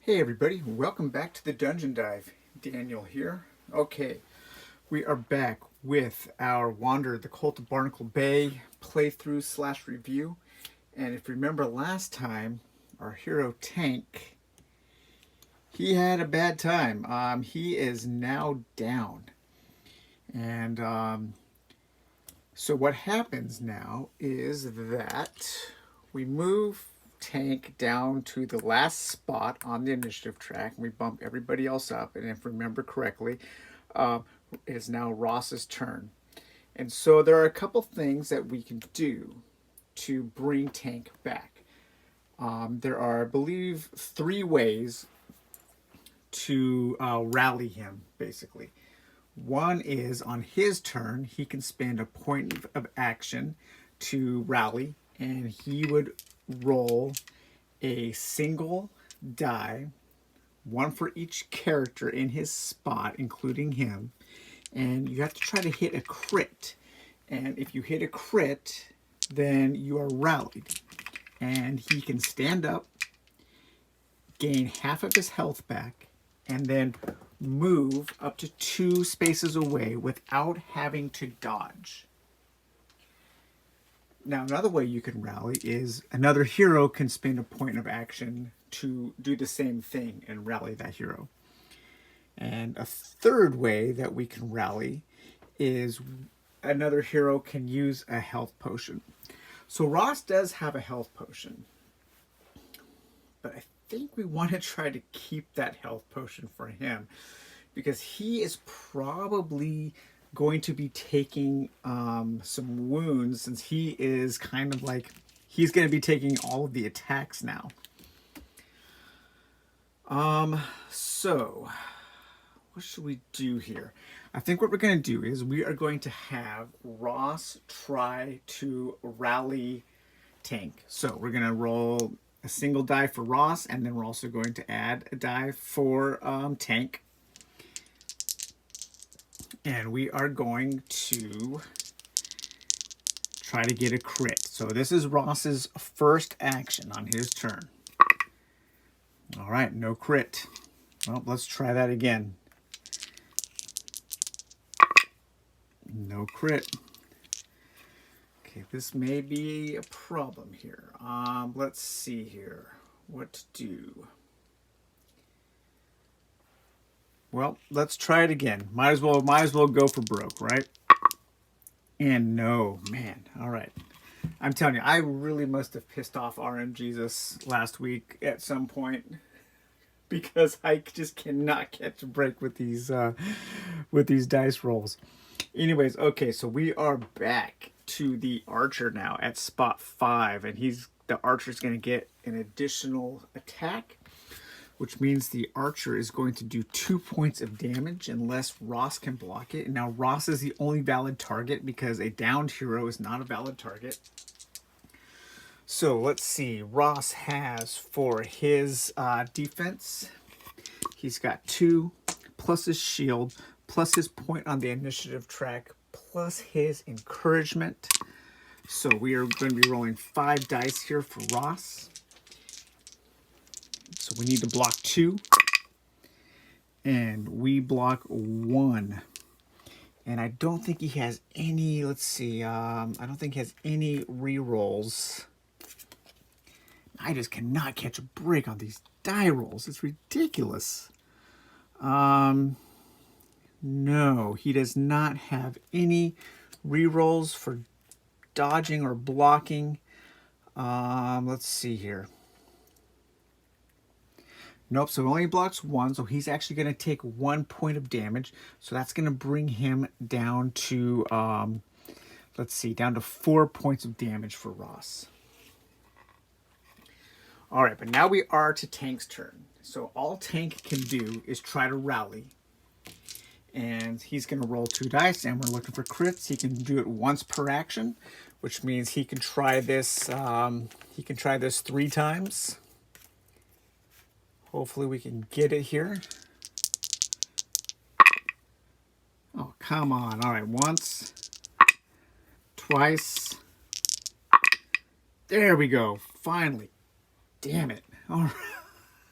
Hey everybody, welcome back to the Dungeon Dive. Daniel here. Okay, we are back with our Wander the Cult of Barnacle Bay playthrough slash review. And if you remember last time, our hero Tank, he had a bad time. He is now down. And so what happens now is that we move Tank down to the last spot on the initiative track, and we bump everybody else up. And if I remember correctly, uh, it is now Ross's turn. And so there are a couple things that we can do to bring Tank back. There are, I believe, three ways to rally him, basically. One is on his turn, he can spend a point of action to rally, and he would roll a single die, one for each character in his spot, including him, and you have to try to hit a crit. And if you hit a crit, then you are rallied, and he can stand up, gain half of his health back, and then move up to 2 spaces away without having to dodge. Now, another way you can rally is another hero can spend a point of action to do the same thing and rally that hero. And a third way that we can rally is another hero can use a health potion. So Ross does have a health potion, but I think we want to try to keep that health potion for him because he is probably going to be taking some wounds, since he is kind of like, he's going to be taking all of the attacks now. So what should we do here? I think what we're going to do is we are going to have Ross try to rally Tank. So we're going to roll a single die for Ross, and then we're also going to add a die for Tank. And we are going to try to get a crit. So this is Ross's first action on his turn. All right, no crit. Well, let's try that again. No crit. Okay, this may be a problem here. Let's see here. What to do? Well, let's try it again. Might as well go for broke, right? And no, man. All right. I'm telling you, I really must have pissed off RMJesus last week at some point, because I just cannot catch a break with these dice rolls. Anyways, okay, so we are back to the archer now at spot 5, and the archer's going to get an additional attack, which means the archer is going to do 2 points of damage unless Ross can block it. And now Ross is the only valid target because a downed hero is not a valid target. So let's see. Ross has for his defense, he's got 2 plus his shield plus his point on the initiative track plus his encouragement. So we are going to be rolling 5 dice here for Ross. So we need to block 2, and we block 1. And I don't think he has any, let's see, I don't think he has any rerolls. I just cannot catch a break on these die rolls. It's ridiculous. No, he does not have any rerolls for dodging or blocking. Let's see here. Nope, so it only blocks 1, so he's actually going to take 1 point of damage. So that's going to bring him down to, let's see, down to 4 points of damage for Ross. All right, but now we are to Tank's turn. So all Tank can do is try to rally. And he's going to roll 2 dice, and we're looking for crits. He can do it once per action, which means he can try this, 3 times. Hopefully we can get it here. Oh, come on. All right, once, twice. There we go. Finally. Damn it. All right.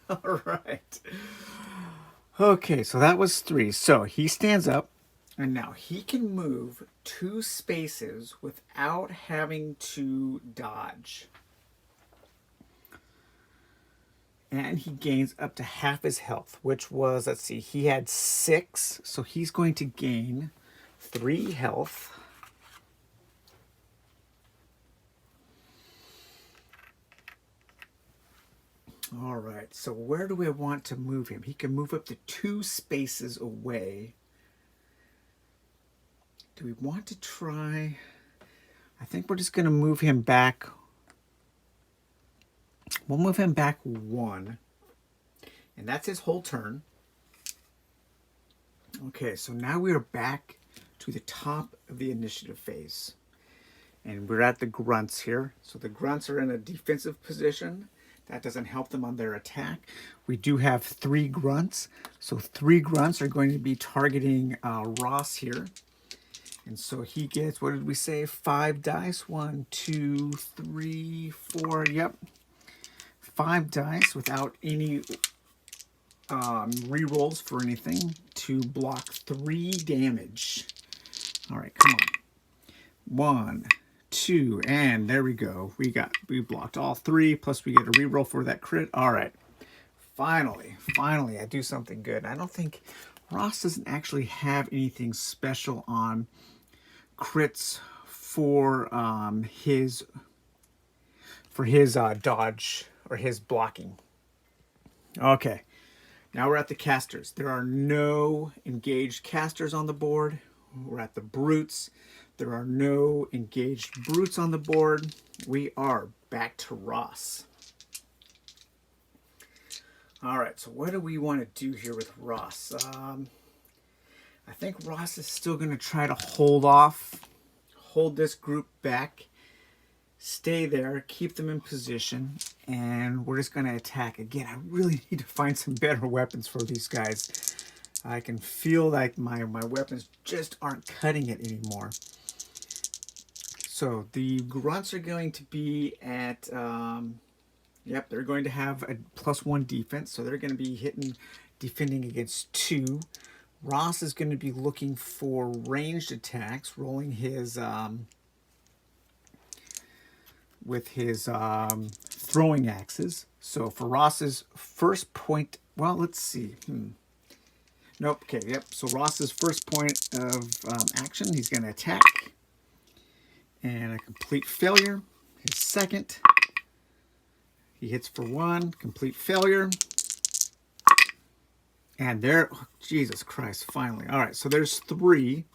All right. Okay, so that was 3. So he stands up, and now he can move 2 spaces without having to dodge. And he gains up to half his health, which was, let's see, he had 6, so he's going to gain 3 health. All right, so where do we want to move him? He can move up to 2 spaces away. Do we want to try? I think we're just going to move him back. We'll move him back 1. And that's his whole turn. Okay, so now we are back to the top of the initiative phase. And we're at the grunts here. So the grunts are in a defensive position. That doesn't help them on their attack. We do have 3 grunts. So 3 grunts are going to be targeting Ross here. And so he gets, what did we say, 5 dice? 1, 2, 3, 4, yep. 5 dice without any re-rolls for anything to block 3 damage. All right, come on. 1, 2, and there we go. We blocked all 3, plus we get a reroll for that crit. All right. Finally, I do something good. I don't think Ross doesn't actually have anything special on crits for his dodge or his blocking. Okay. Now we're at the casters. There are no engaged casters on the board. We're at the brutes. There are no engaged brutes on the board. We are back to Ross. All right, so what do we want to do here with Ross? I think Ross is still going to try to hold this group back, stay there, keep them in position, and we're just going to attack. Again, I really need to find some better weapons for these guys. I can feel like my weapons just aren't cutting it anymore. So the grunts are going to be at, yep, they're going to have a +1 defense, so they're going to be defending against 2. Ross is going to be looking for ranged attacks, rolling his with his throwing axes. So for Ross's first point, well, let's see. Nope. Okay. Yep. So Ross's first point of action, he's going to attack, and a complete failure. His second, he hits for 1, complete failure. And there, oh, Jesus Christ, finally. All right, so there's 3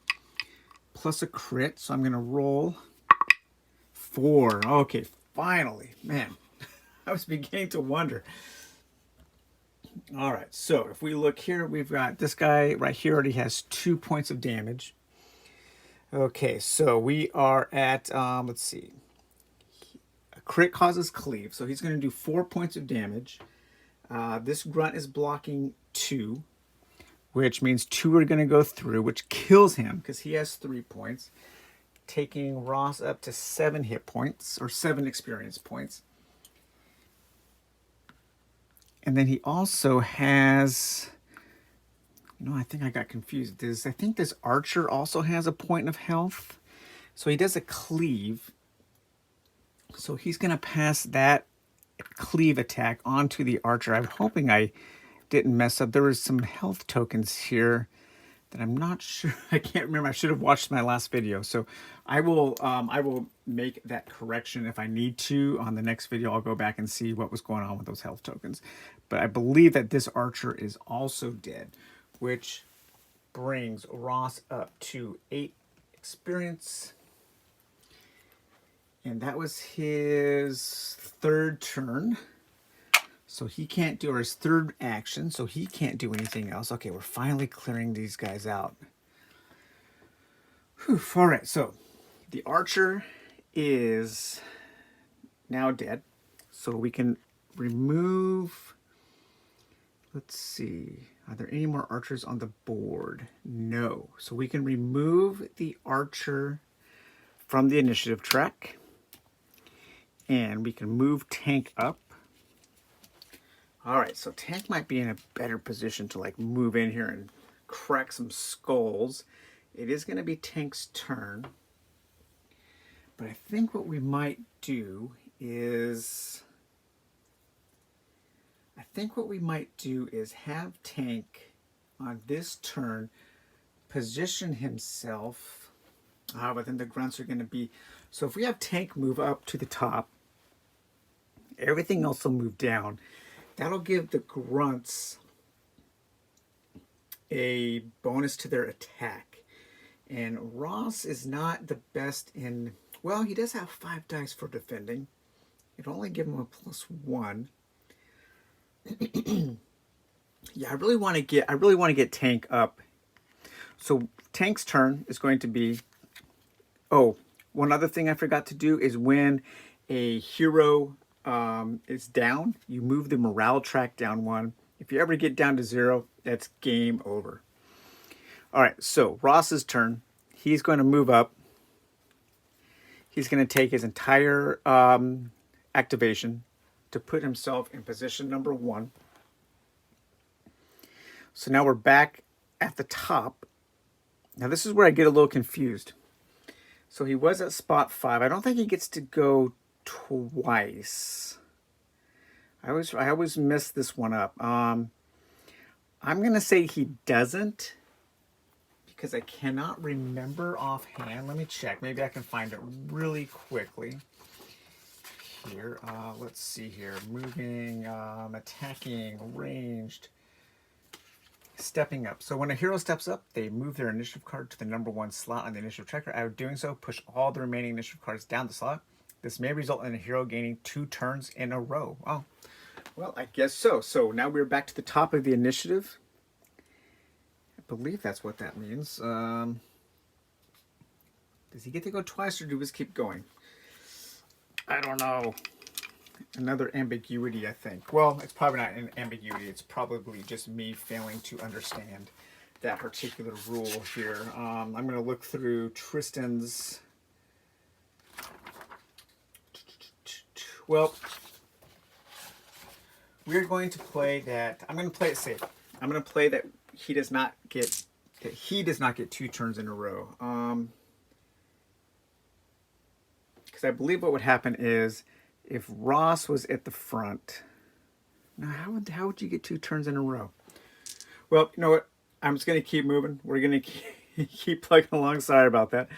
plus a crit. So I'm going to roll 4. Okay, finally. Man, I was beginning to wonder. All right, so if we look here, we've got this guy right here already has 2 points of damage. Okay, so we are at, let's see. A crit causes cleave, so he's going to do 4 points of damage. This grunt is blocking 2, which means 2 are going to go through, which kills him because he has 3 points, taking Ross up to 7 hit points or 7 experience points. And then he also has, I think I got confused. I think this archer also has a point of health. So he does a cleave. So he's going to pass that cleave attack onto the archer. I'm hoping I didn't mess up. There was some health tokens here that I'm not sure. I can't remember. I should have watched my last video. So I will make that correction if I need to. On the next video, I'll go back and see what was going on with those health tokens. But I believe that this archer is also dead, which brings Ross up to 8 experience. And that was his 3rd turn. So he can't do, or his 3rd action, so he can't do anything else. Okay, we're finally clearing these guys out. Whew, all right, so the archer is now dead. So we can remove, let's see, are there any more archers on the board? No. So we can remove the archer from the initiative track. And we can move tank up. All right, so tank might be in a better position to like move in here and crack some skulls. It is going to be tank's turn. But I think what we might do is... have tank on this turn position himself. But then the grunts are going to be... So if we have tank move up to the top, everything else will move down. That'll give the grunts a bonus to their attack. And Ross is not the best in... Well, he does have 5 dice for defending. It'll only give him a +1. Yeah, I really want to get tank up. So tank's turn is going to be... Oh, one other thing I forgot to do is when a hero is down, you move the morale track down 1. If you ever get down to 0, that's game over. All right, so Ross's turn. He's going to move up. He's going to take his entire activation to put himself in position number 1. So now we're back at the top. Now this is where I get a little confused. So he was at spot 5. I don't think he gets to go twice. I always mess this one up. I'm going to say he doesn't because I cannot remember offhand. Let me check. Maybe I can find it really quickly. Here, let's see here. Moving, attacking, ranged, stepping up. So when a hero steps up, they move their initiative card to the number 1 slot on the initiative tracker. After doing so, push all the remaining initiative cards down the slot. This may result in a hero gaining 2 turns in a row. Oh, well, I guess so. So now we're back to the top of the initiative. I believe that's what that means. Does he get to go twice or do we just keep going? I don't know. Another ambiguity, I think. Well, it's probably not an ambiguity. It's probably just me failing to understand that particular rule here. I'm going to look through Tristan's... Well, we're going to play that... I'm going to play it safe. I'm going to play that he does not get 2 turns in a row. Because I believe what would happen is if Ross was at the front... Now, how would you get 2 turns in a row? Well, you know what? I'm just going to keep moving. We're going to keep plugging along. Sorry about that.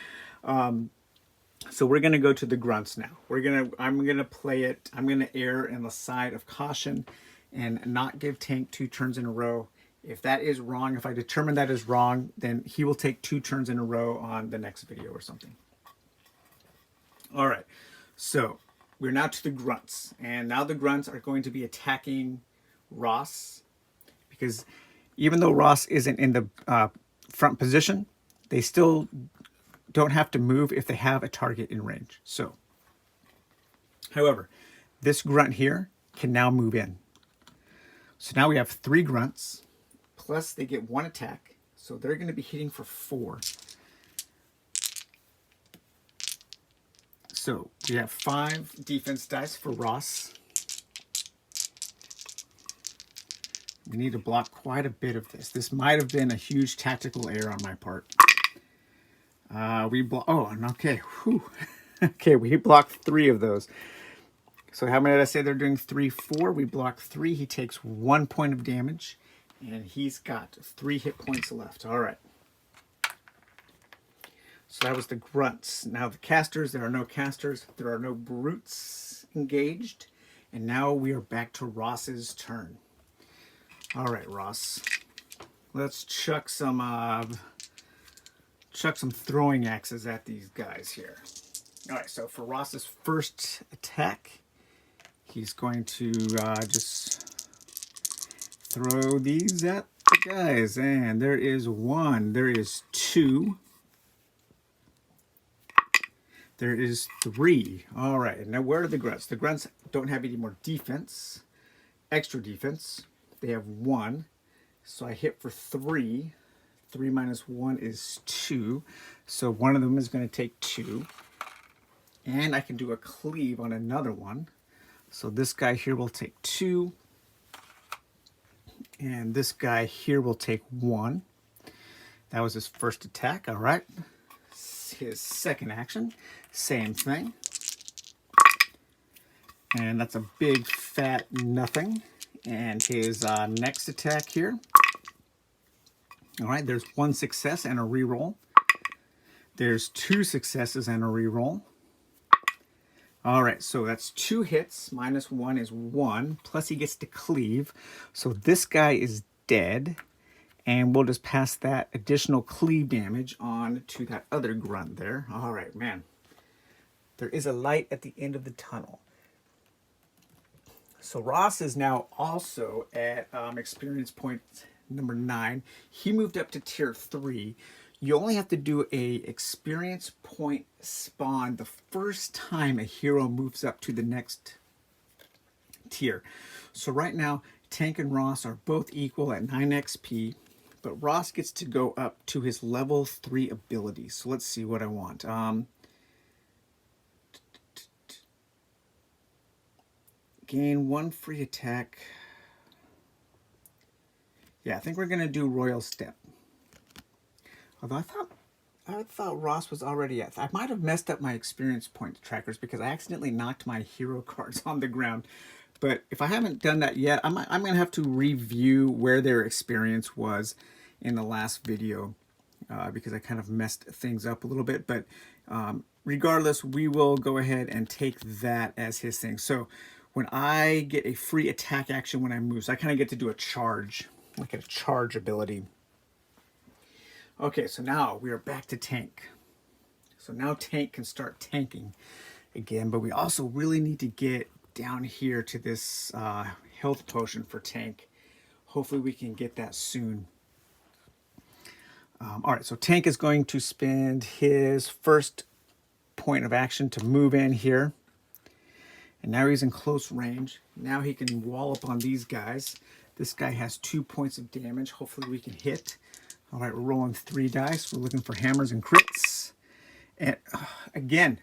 So we're going to go to the grunts now. I'm going to play it. I'm going to err on the side of caution and not give tank 2 turns in a row. If that is wrong, if I determine that is wrong, then he will take 2 turns in a row on the next video or something. All right. So we're now to the grunts. And now the grunts are going to be attacking Ross. Because even though Ross isn't in the front position, they still don't have to move if they have a target in range. So, however, this grunt here can now move in. So now we have 3 grunts, plus they get 1 attack. So they're going to be hitting for 4. So we have 5 defense dice for Ross. We need to block quite a bit of this. This might have been a huge tactical error on my part. Okay. Whew. Okay, we blocked 3 of those. So how many did I say they're doing? 3, 4. We blocked 3. He takes 1 point of damage, and he's got 3 hit points left. All right. So that was the grunts. Now the casters, there are no casters. There are no brutes engaged. And now we are back to Ross's turn. All right, Ross. Let's chuck some throwing axes at these guys here. All right, so for Ross's first attack, he's going to just throw these at the guys. And there is 1. There is 2. There is 3. All right, now where are the grunts? The grunts don't have any more defense, extra defense. They have 1. So I hit for 3. 3 minus 1 is 2. So one of them is going to take 2. And I can do a cleave on another one. So this guy here will take 2. And this guy here will take 1. That was his first attack, all right. His second action, same thing. And that's a big fat nothing. And his next attack here. All right, there's 1 success and a reroll. There's 2 successes and a reroll. All right, so that's 2 hits. Minus 1 is 1. Plus he gets to cleave. So this guy is dead. And we'll just pass that additional cleave damage on to that other grunt there. All right, man. There is a light at the end of the tunnel. So Ross is now also at experience point number 9. He moved up to tier 3. You only have to do a experience point spawn the first time a hero moves up to the next tier. So right now, Tank and Ross are both equal at 9 XP, but Ross gets to go up to his level 3 ability. So let's see what I want. Gain 1 free attack. Yeah, I think we're going to do Royal Step. Although I thought Ross was already at... I might have messed up my experience point trackers because I accidentally knocked my hero cards on the ground. But if I haven't done that yet, I'm going to have to review where their experience was in the last video because I kind of messed things up a little bit. But regardless, we will go ahead and take that as his thing. So when I get a free attack action when I move, so I kind of get to do a charge, like a charge ability. Okay, so now we are back to Tank. So now Tank can start tanking again, but we also really need to get down here to this health potion for Tank. Hopefully we can get that soon. All right, so Tank is going to spend his first point of action to move in here. And now he's in close range. Now he can wallop on these guys. This guy has 2 points of damage. Hopefully we can hit. All right, we're rolling 3 dice. We're looking for hammers and crits. And again,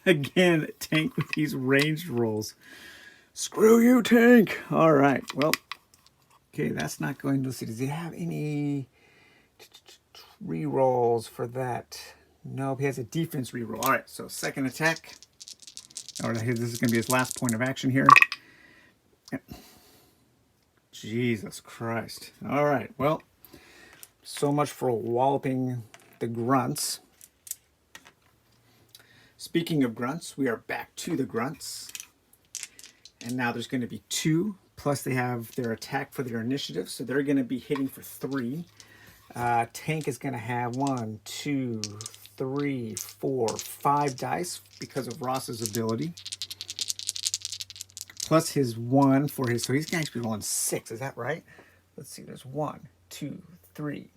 Tank with these ranged rolls. Screw you, Tank. All right, well, okay, that's not going to... Let's see, does he have any re-rolls for that? Nope, he has a defense re-roll. All right, so second attack. All right, this is going to be his last point of action here. Jesus Christ. All right, well, so much for walloping the grunts. Speaking of grunts, we are back to the grunts. And now there's going to be 2, plus they have their attack for their initiative, so they're going to be hitting for 3. Tank is going to have 1, 2, 3, 4, 5 dice because of Ross's ability. Plus his 1 for his... So he's going to be rolling 6, is that right? Let's see, there's 1, 2, 3,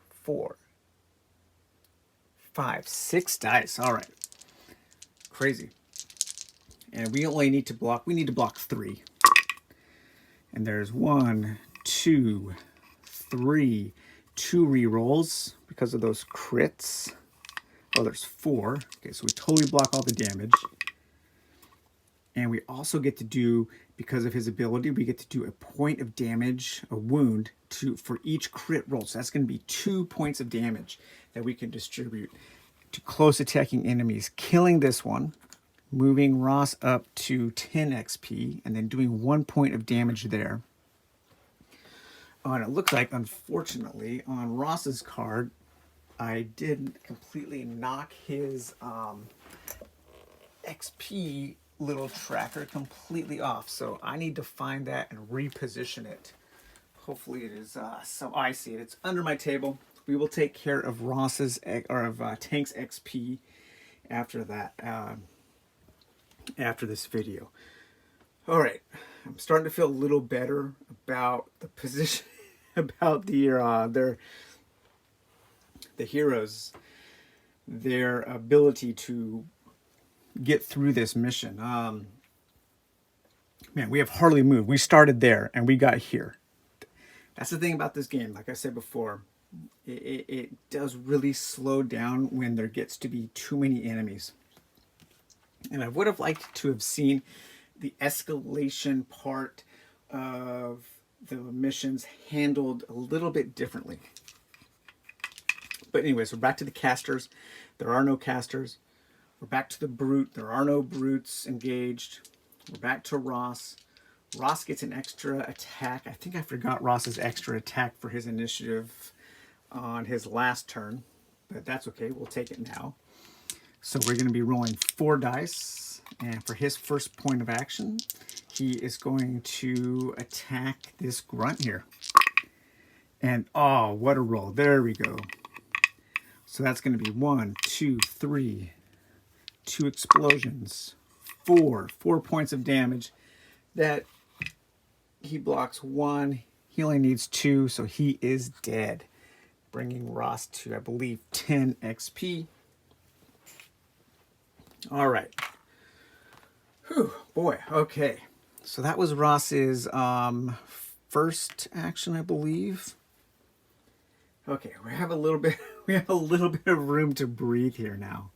4, 5, 6 dice. All right. Crazy. And we only need to block... We need to block 3. And there's 1, 2, 3... 2 re-rolls because of those crits. Oh, there's 4. Okay, so we totally block all the damage. And we also get to do, because of his ability, we get to do a point of damage, a wound, for each crit roll. So that's going to be 2 points of damage that we can distribute to close attacking enemies. Killing this one, moving Ross up to 10 XP, and then doing 1 point of damage there. Oh, and it looks like, unfortunately, on Ross's card, I did completely knock his XP little tracker completely off. So I need to find that and reposition it. Hopefully it is, I see it. It's under my table. We will take care of Ross's, or of Tank's XP after that, after this video. All right. I'm starting to feel a little better about the position, about the heroes, their ability to get through this mission. Man, we have hardly moved. We started there and we got here. That's the thing about this game. Like I said before, it does really slow down when there gets to be too many enemies. And I would have liked to have seen the escalation part of the missions handled a little bit differently. But anyways, we're back to the casters. There are no casters. We're back to the brute. There are no brutes engaged. We're back to Ross. Ross gets an extra attack. I think I forgot Ross's extra attack for his initiative on his last turn, but that's okay. We'll take it now. So we're going to be rolling 4 dice, and for his first point of action, he is going to attack this grunt here. And oh, what a roll. There we go. So that's going to be 1, 2, 3, 2 explosions, 4 points of damage. That he blocks 1. He only needs 2, so he is dead, bringing Ross to, I believe, 10 XP. All right. Whew, boy. Okay. So that was Ross's first action, I believe. Okay, we have a little bit of room to breathe here now.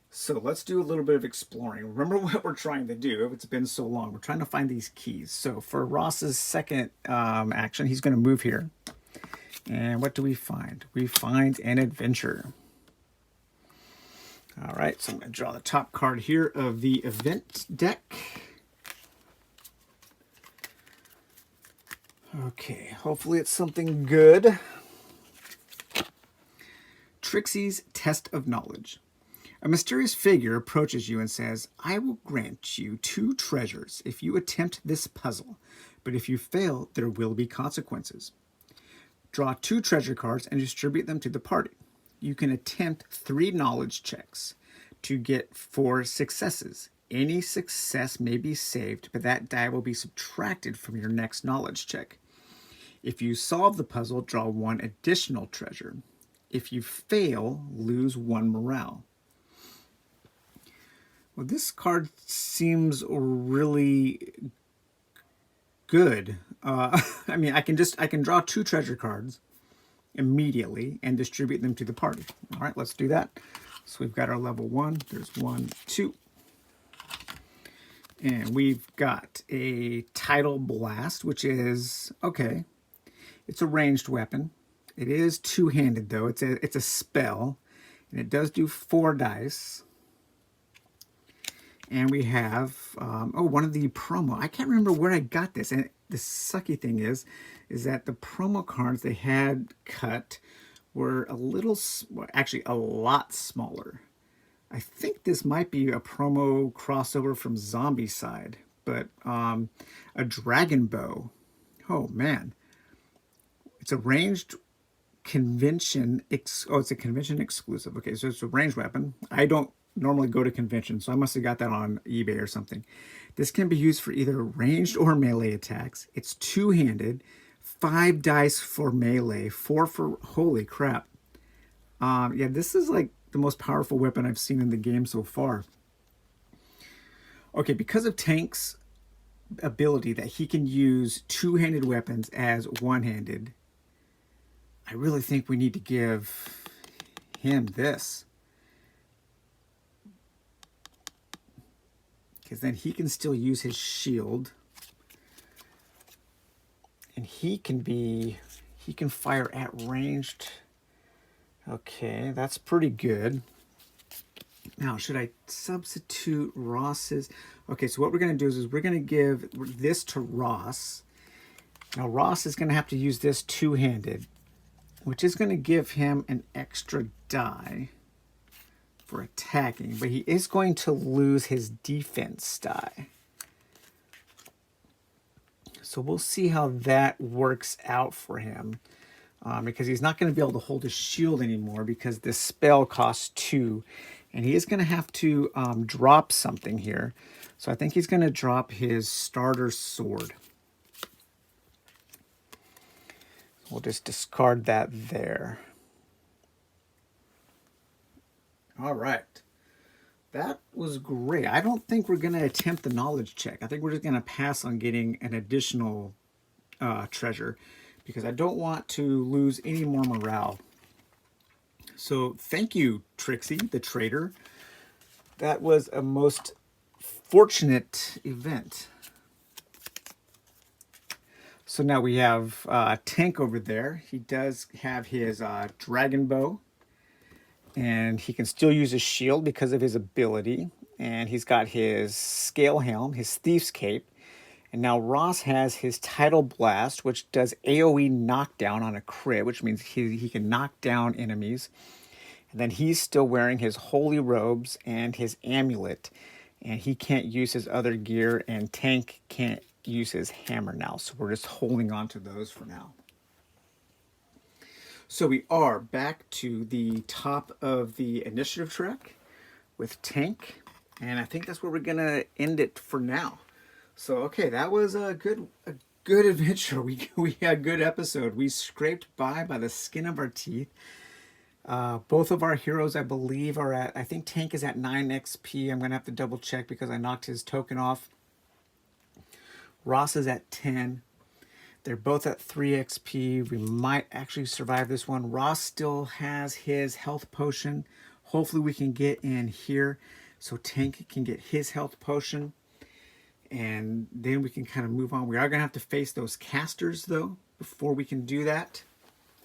So let's do a little bit of exploring. Remember what we're trying to do. It's been so long. We're trying to find these keys. So for Ross's second action, he's going to move here. And what do we find? We find an adventure. All right, so I'm going to draw the top card here of the event deck. Okay, hopefully it's something good. Trixie's Test of Knowledge. A mysterious figure approaches you and says, I will grant you 2 treasures if you attempt this puzzle, but if you fail, there will be consequences. Draw 2 treasure cards and distribute them to the party. You can attempt 3 knowledge checks to get 4 successes. Any success may be saved, but that die will be subtracted from your next knowledge check. If you solve the puzzle, draw 1 additional treasure. If you fail, lose 1 morale. Well, this card seems really good. I mean, I can draw 2 treasure cards immediately and distribute them to the party. All right, let's do that. So we've got our level 1. There's 1, 2. And we've got a Tidal Blast, which is, okay, it's a ranged weapon. It is 2-handed, though. It's a spell, and it does do 4 dice. And we have, one of the promo. I can't remember where I got this. And the sucky thing is that the promo cards they had cut were actually a lot smaller. I think this might be a promo crossover from Zombie Side, but a Dragon Bow. Oh, man. It's a ranged convention. It's a convention exclusive. Okay, so it's a ranged weapon. I don't normally go to conventions, so I must have got that on eBay or something. This can be used for either ranged or melee attacks. It's 2-handed, 5 dice for melee, 4 for, holy crap. Yeah, this is like the most powerful weapon I've seen in the game so far. Okay, because of Tank's ability that he can use 2-handed weapons as 1-handed, I really think we need to give him this. Because then he can still use his shield. And he can fire at ranged. Okay, that's pretty good. Now, should I substitute Ross's? Okay, so what we're going to do is we're going to give this to Ross. Now, Ross is going to have to use this 2-handed, which is going to give him an extra die for attacking, but he is going to lose his defense die. So we'll see how that works out for him, because he's not going to be able to hold his shield anymore because this spell costs 2, and he is going to have to drop something here. So I think he's going to drop his starter sword. We'll just discard that there. All right. That was great. I don't think we're going to attempt the knowledge check. I think we're just going to pass on getting an additional treasure because I don't want to lose any more morale. So thank you, Trixie, the trader. That was a most fortunate event. So now we have Tank over there. He does have his dragon bow, and he can still use his shield because of his ability. And he's got his scale helm, his thief's cape. And now Ross has his tidal blast, which does AoE knockdown on a crit, which means he can knock down enemies. And then he's still wearing his holy robes and his amulet, and he can't use his other gear, and Tank can't use his hammer now. So we're just holding on to those for now. So we are back to the top of the initiative track with Tank, and I think that's where we're gonna end it for now. So okay, that was a good adventure. We had a good episode. We scraped by the skin of our teeth. Both of our heroes, I believe, are at, I think Tank is at 9 XP. I'm going to have to double check because I knocked his token off. Ross is at 10. They're both at 3 XP. We might actually survive this one. Ross still has his health potion. Hopefully we can get in here so Tank can get his health potion. And then we can kind of move on. We are going to have to face those casters, though, before we can do that.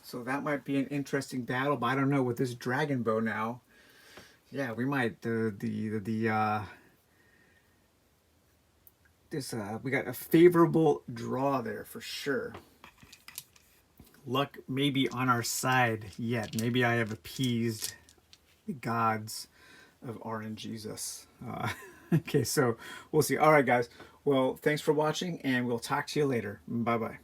So that might be an interesting battle, but I don't know with this dragon bow now. Yeah, we might we got a favorable draw there for sure. Luck may be on our side yet. Maybe I have appeased the gods of RNGesus. Okay, so we'll see. All right, guys. Well, thanks for watching, and we'll talk to you later. Bye-bye.